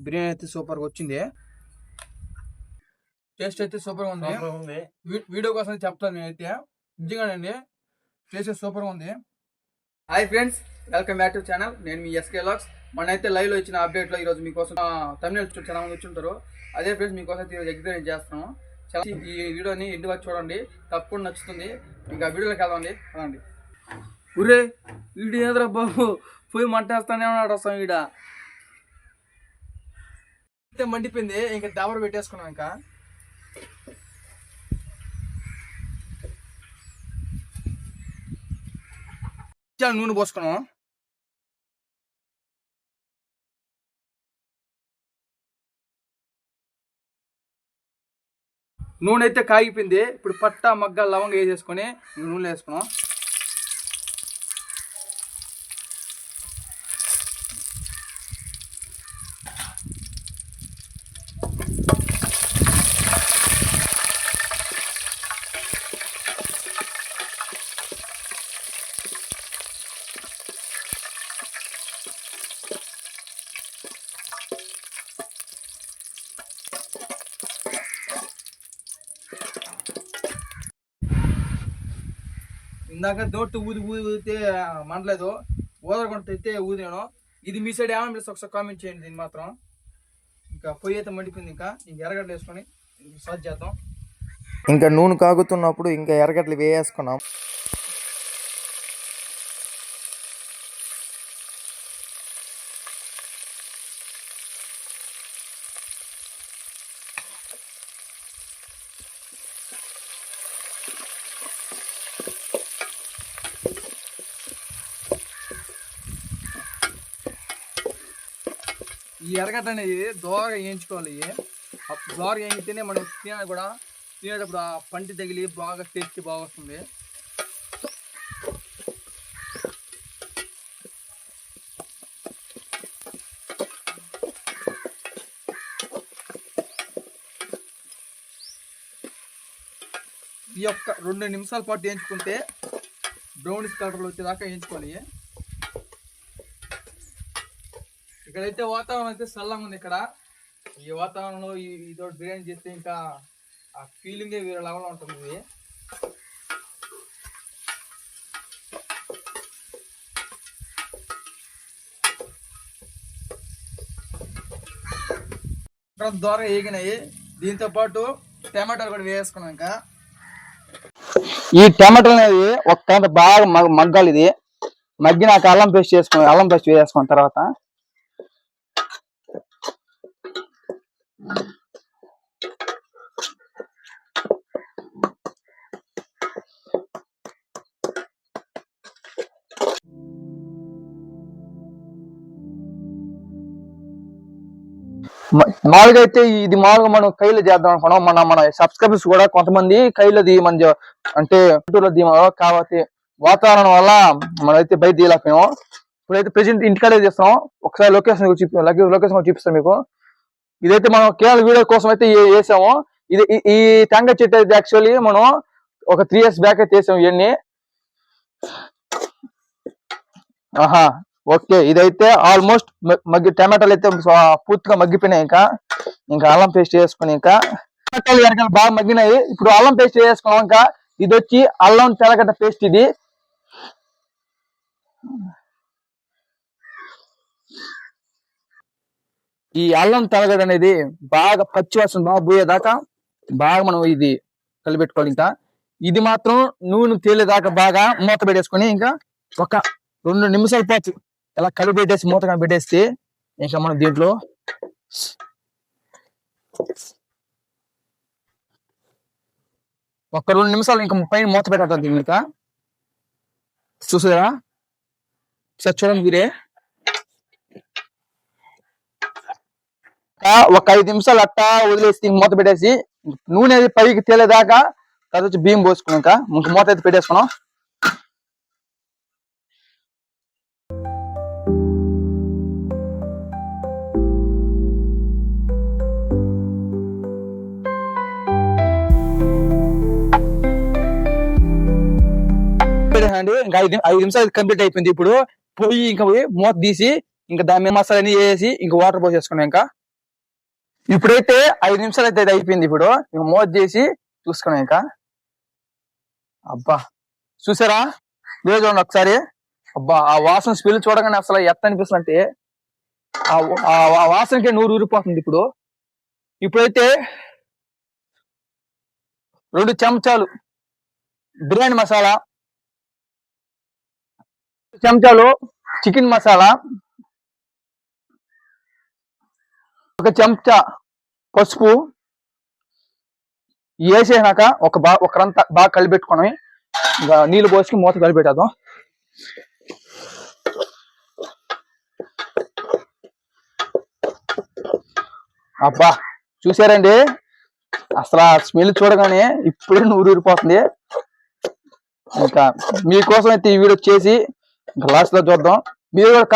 బిర్యానీ అయితే సూపర్గా వచ్చింది. టేస్ట్ అయితే సూపర్గా ఉంది. వీడియో కోసం చెప్తాను నేనైతే. నిజంగానండి టేస్ట్ సూపర్గా ఉంది. Hi friends, welcome back to channel. నేను మీ ఎస్కే లాగ్స్. మనైతే లైవ్లో ఇచ్చిన అప్డేట్లో ఈరోజు మీకోసం తమిళ చాలా మంది వచ్చి ఉంటారు. అదే ఫ్రెండ్స్ మీకోసం ఈరోజు ఎగ్జిబిట్ చేస్తున్నాము. చాలా ఈ వీడియోని ఇంటి వచ్చి చూడండి, తప్పకుండా నచ్చుతుంది. ఇంకా వీడియోలోకి వెళ్దామండి. అదండి ఊరే వీడు ఏదరా బాబు పోయి మంటేస్తానే ఉన్నాడు. వస్తాం వీడ అయితే మండిపోయింది. ఇంకా దవర పెట్టేసుకున్నాం. ఇంకా నూనె పోసుకున్నాం. నూనె అయితే కాగిపోయింది. ఇప్పుడు పట్ట మగ్గ లవంగా వేసేసుకొని నూనె వేసుకున్నాం. ఇందాక దోట్టు ఊదితే మండలేదు, ఊదరకుండా అయితే ఊదాను. ఇది మీ సైడ్ ఏమని ఒకసారి కామెంట్ చేయండి. దీన్ని మాత్రం ఇంకా పొయ్యి అయితే మండిపోయింది. ఇంకా ఎర్రగడ్డలు వేసుకొని సాజ్ చేద్దాం. ఇంకా నూనె కాగుతున్నప్పుడు ఇంకా ఎర్రగడ్డలు వేసుకున్నాం. ఈ ఎర్రగడ్డ అనేది దోరగా వేయించుకోవాలి. దోరగా వేయించితేనే మనం తినాలి కూడా. తినేటప్పుడు ఆ పంటి తగిలి బాగా టేస్ట్ బాగా వస్తుంది. ఈ యొక్క 2 నిమిషాల పాటు వేయించుకుంటే బ్రౌనిష్ కలర్లో వచ్చేదాకా వేయించుకోవాలి. ఇక్కడైతే వాతావరణం అయితే చల్లగా ఉంది. ఇక్కడ ఈ వాతావరణంలో ఇదో బిర్యానీ చేస్తే ఇంకా ఆ ఫీలింగే వేరే లెవెల్లో ఉంటుంది. ఇక్కడ దూరం వేగినాయి. దీంతో పాటు టమాటాలు కూడా వేసుకున్నాం. ఇంకా ఈ టమాటాలు అనేది ఒక్క బాగా మగ్గాలి. ఇది మగ్గినాక అల్లం పేస్ట్ వేసుకున్న తర్వాత మామూలుగా అయితే ఇది మామూలుగా మనం కైలో చేద్దాం అనుకున్నాం. మన సబ్స్క్రైబర్స్ కూడా కొంతమంది కైలోది మన అంటే కాబట్టి వాతావరణం వల్ల మనమైతే బయట తీయలేకపోయాము. ఇప్పుడైతే ప్రెజెంట్ ఇంటికాడే చేస్తాం. ఒకసారి లొకేషన్ చూపిస్తాం మీకు. ఇదైతే మనం కేవలం వీడియో కోసం అయితే వేసాము. ఈ టెంకాయ చెట్టు అయితే యాక్చువల్లీ మనం ఒక 3 years బ్యాక్ అయితే వేసాము. ఇవన్నీ ఓకే. ఇదైతే ఆల్మోస్ట్ టమాటాలు అయితే పూర్తిగా మగ్గిపోయినాయి. ఇంకా అల్లం పేస్ట్ వేసుకుని ఇంకా టమాటాలు బాగా మగ్గినాయి. ఇప్పుడు అల్లం పేస్ట్ వేసుకున్నాం. ఇంకా ఇది వచ్చి అల్లం తెల్లగడ్డ పేస్ట్. ఇది ఈ అల్లం తెల్లగడ్డ అనేది బాగా పచ్చివాసన బాగా పోయేదాకా బాగా మనం ఇది కలిపెట్టుకోవాలి. ఇంకా ఇది మాత్రం నూనె తేలేదాకా బాగా మూత పెట్టేసుకొని ఇంకా ఒక 2 నిమిషాల పాటు ఇలా కలిపెట్టేసి మూత పెట్టేస్తే ఇంకా మనం దీంట్లో ఒక 2 నిమిషాలు ఇంకా పైన మూత పెట్టాలి. దీన్ని ఇంకా చూసారా, సార్ చూడండి మీరే. ఒక 5 నిమిషాలు అట్టా వదిలేసి మూత పెట్టేసి నూనె అది పైకి తేలేదాకా తర్వాత వచ్చి బియ్యం పోసుకున్నాక ఇంక మూత అయితే పెట్టేసుకున్నాం. ఇంకా 5 నిమిషాలు కంప్లీట్ అయిపోయింది. ఇప్పుడు పొయ్యి ఇంకా మూత తీసి ఇంకా దాని మీద మసాలా అన్ని వేసి ఇంకా వాటర్ పోసేసుకున్నాం. ఇంకా ఇప్పుడైతే 5 నిమిషాలు అయితే ఇది అయిపోయింది. ఇప్పుడు ఇంకా మూత చేసి చూసుకున్నాం. ఇంకా అబ్బా చూసారా వేడి చూడండి ఒకసారి. అబ్బా ఆ వాసన స్మెల్ చూడగానే అసలు ఎట్ట అనిపిస్తుంది అంటే ఆ వాసనకే నూరు ఊరిపోతుంది. ఇప్పుడైతే 2 చెంచాలు బిర్యానీ మసాలా, 2 చెంచాలు చికెన్ మసాలా, 1 చెంచా పసుపు వేసేసినాక ఒకరంతా బాగా కలిపెట్టుకొని ఇంకా నీళ్ళు పోసి మూత కలిపెట్టేద్దాం. అబ్బా చూసారండి అసలు ఆ స్మెల్ చూడగానే ఇప్పుడే నూరు ఊరిపోతుంది. ఇంకా మీకోసం అయితే ఈ వీడియో చేసి గ్లాస్ లో చూద్దాం. మీరు కూడా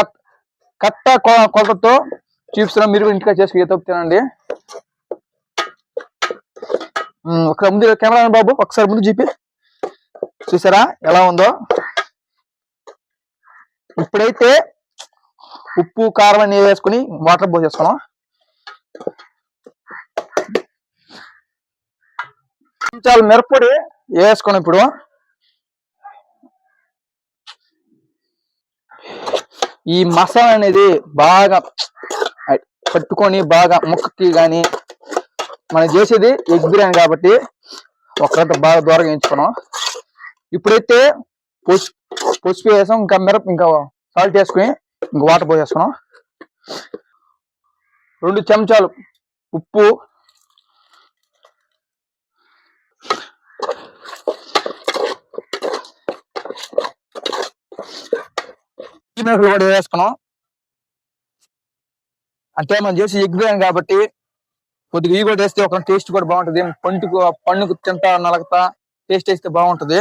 కట్ట కొలతతో చూపిస్తున్నాం. మీరు కూడా ఇంటికి చేసుకుని తప్పు తినండి. ఒకసారి ముందు కెమెరా బాబు ఒకసారి ముందు చూపి. చూసారా ఎలా ఉందో. ఇప్పుడైతే ఉప్పు కారం అన్ని వేసుకుని వాటర్ పోసేసుకున్నాం. కొంచెం మిరప్పొడి వేసుకున్నాం. ఇప్పుడు ఈ మసాలా అనేది బాగా పట్టుకొని బాగా ముక్కకి కానీ మనం చేసేది ఎగ్ బిర్యానీ కాబట్టి ఒకరంతా బాగా దూరంగా వేయించుకున్నాం. ఇప్పుడైతే పసుపు వేసాం. ఇంకా సాల్ట్ వేసుకుని ఇంకా వాటర్ పోసేసుకున్నాం. 2 చెంచాలు ఉప్పు, కూడా వేసుకున్నాం. అంటే మనం చేసి ఎగ్ బిర్యానీ కాబట్టి కొద్దిగా ఇవి కూడా వేస్తే ఒక టేస్ట్ కూడా బాగుంటది. పండుకు తింటా నలగతా టేస్ట్ వేస్తే బాగుంటది.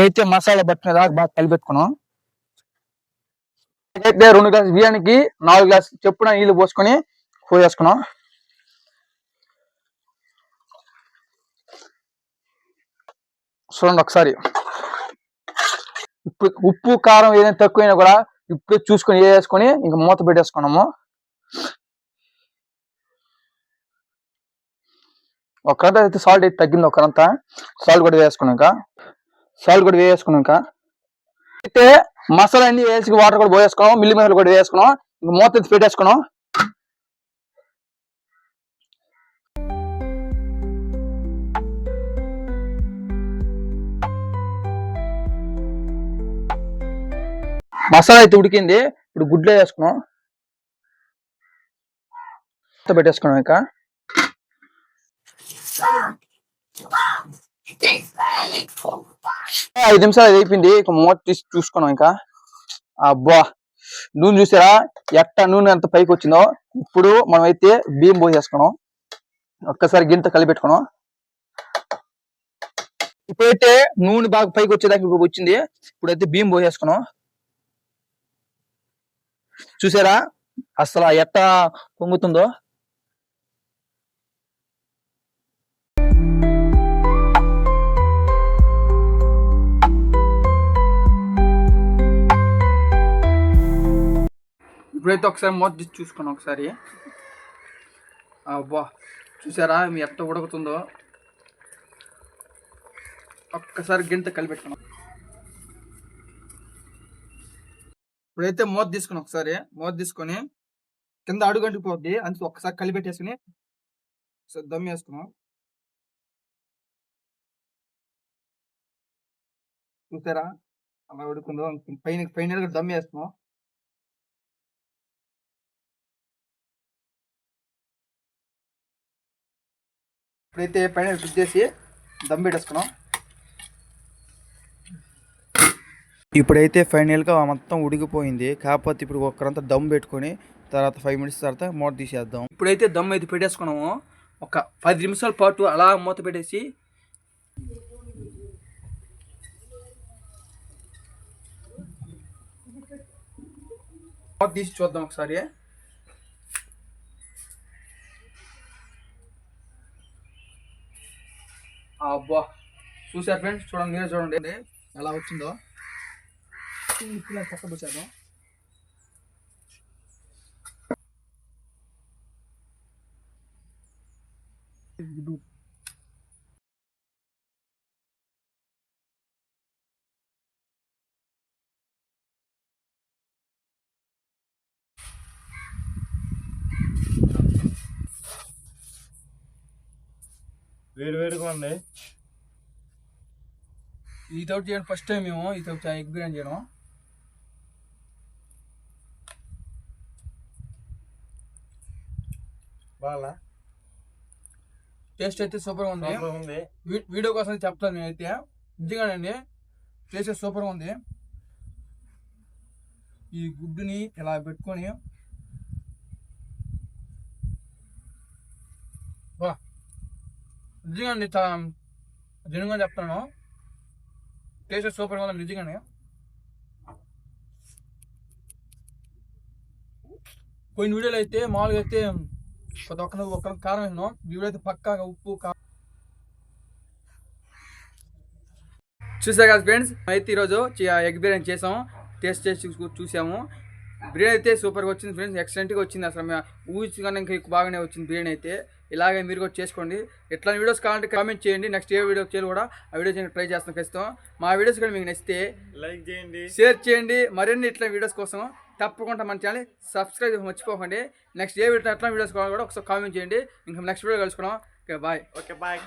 అయితే మసాలా బట్టిన దాకా బాగా కలిపెట్టుకున్నాం. అయితే 2 గ్లాసులు బియ్యానికి 4 గ్లాసులు చెప్పున నీళ్లు పోసుకొని పోసేసుకున్నాం. చూడండి ఒకసారి. ఉప్పు కారం ఏదైనా తక్కువైనా కూడా ఇప్పుడు చూసుకొని వేసుకొని ఇంకా మూత పెట్టేసుకున్నాము. ఒకరంతా అయితే సాల్ట్ అయితే తగ్గింది. ఒకరంతా సాల్ట్ కూడా వేసుకున్నాక అయితే మసాలా అన్ని వేసి వాటర్ కూడా పోసేసుకున్నాం. మిల్లి మసాలా కూడా వేసుకున్నాం. ఇంకా మూత అయితే పెట్టేసుకున్నాం. మసాలా అయితే ఉడికింది. ఇప్పుడు గుడ్లు వేసుకున్నాం. పెట్టేసుకున్నాం. ఇంకా 5 నిమిషాలు అది అయిపోయింది. ఇక మూత తీసి చూసుకున్నాం. ఇంకా అబ్బా నూనె చూసారా నూనె ఎంత పైకి వచ్చిందో. ఇప్పుడు మనం అయితే బియ్యం పోసేసుకున్నాం. ఒక్కసారి గింత కలిపెట్టుకున్నాం. ఇప్పుడైతే నూనె బాగా పైకి వచ్చేదాకా ఇప్పుడు వచ్చింది. ఇప్పుడైతే బియ్యం పోసేసుకున్నాం. చూసారా అసలు ఎట్ట పొంగుతుందో. ఇప్పుడైతే ఒకసారి మూత తీసి చూసుకున్నాం. ఒకసారి అబ్బా చూసారా మీ ఎట్ట ఉడుకుతుందో. ఒక్కసారి గింత కలిపెట్టుకున్నాం. ఇప్పుడైతే మూత తీసుకున్నాం. ఒకసారి మూత తీసుకొని కింద అడుగంటికి పోద్ది అందుకే ఒక్కసారి కలిపెట్టేసుకుని దమ్ వేసుకున్నాం. చూసారా అలా ఉడుకుందో. పైన దమ్ వేసుకున్నాం. ఇప్పుడైతే పైన చేసి దమ్ పెట్టేసుకున్నాం. ఇప్పుడైతే ఫైనల్గా మొత్తం ఉడికిపోయింది. కాకపోతే ఇప్పుడు ఒకరంతా దమ్ పెట్టుకొని తర్వాత 5 మినిట్స్ తర్వాత మూత తీసేద్దాం. ఇప్పుడైతే దమ్ అయితే పెట్టేసుకున్నాము. ఒక 10 నిమిషాల పాటు అలా మూత పెట్టేసి మూత తీసి చూద్దాం ఒకసారి. అబ్బా చూసారు ఫ్రెండ్స్, చూడండి మీరే చూడండి ఎలా వచ్చిందో. ఇప్పుడు పక్కకు వచ్చాను. వేడిగా ఉంది. ఈ తోటి చేయడం ఫస్ట్ టైం మేము ఈ తోటి ఎగ్ బిర్యానీ చేయడం. బాగా టేస్ట్ అయితే సూపర్గా ఉంది. ఉంది. వీడియో కోసం చెప్తాను నేనైతే. నిజంగానండి టేస్ట్ సూపర్గా ఉంది. ఈ గుడ్డుని ఇలా పెట్టుకొని బా నిజంగా చాలా జనంగా చెప్తాను. టేస్ట్ సూపర్గా ఉంది నిజంగానే. కొన్ని వీడియోలు అయితే మామూలుగా అయితే కొత్త ఒక్క కారం వేసినాం. వీడియో అయితే పక్కాగా ఉప్పు చూసా కదా ఫ్రెండ్స్. అయితే ఈరోజు ఎగ్ బిర్యానీ చేసాం. టేస్ట్ చేసి చూసాము. బిర్యానీ అయితే సూపర్గా వచ్చింది ఫ్రెండ్స్. ఎక్సలెంట్గా వచ్చింది. అసలు మేము ఊహించుకున్నా ఇంకా బాగానే వచ్చింది బిర్యానీ అయితే. ఇలాగే మీరు కూడా చేసుకోండి. ఎట్లాంటి వీడియోస్ కావాలంటే కామెంట్ చేయండి. నెక్స్ట్ ఏ వీడియో చేయాలి కూడా ఆ వీడియో చేయడానికి ట్రై చేస్తాం ఖచ్చితం. మా వీడియోస్ కూడా మీకు నచ్చితే లైక్ చేయండి, షేర్ చేయండి. మరిన్ని ఇట్లా వీడియోస్ కోసం తప్పకుండా మన ఛానల్ సబ్స్క్రైబ్ చేసి మర్చిపోకండి. నెక్స్ట్ ఏ వీడియో ఎట్లా వీడియోస్ కావాలి కూడా ఒకసారి కామెంట్ చేయండి. ఇంకా నెక్స్ట్ వీడియో కలుసుకున్నాం. Okay bye. Okay bye.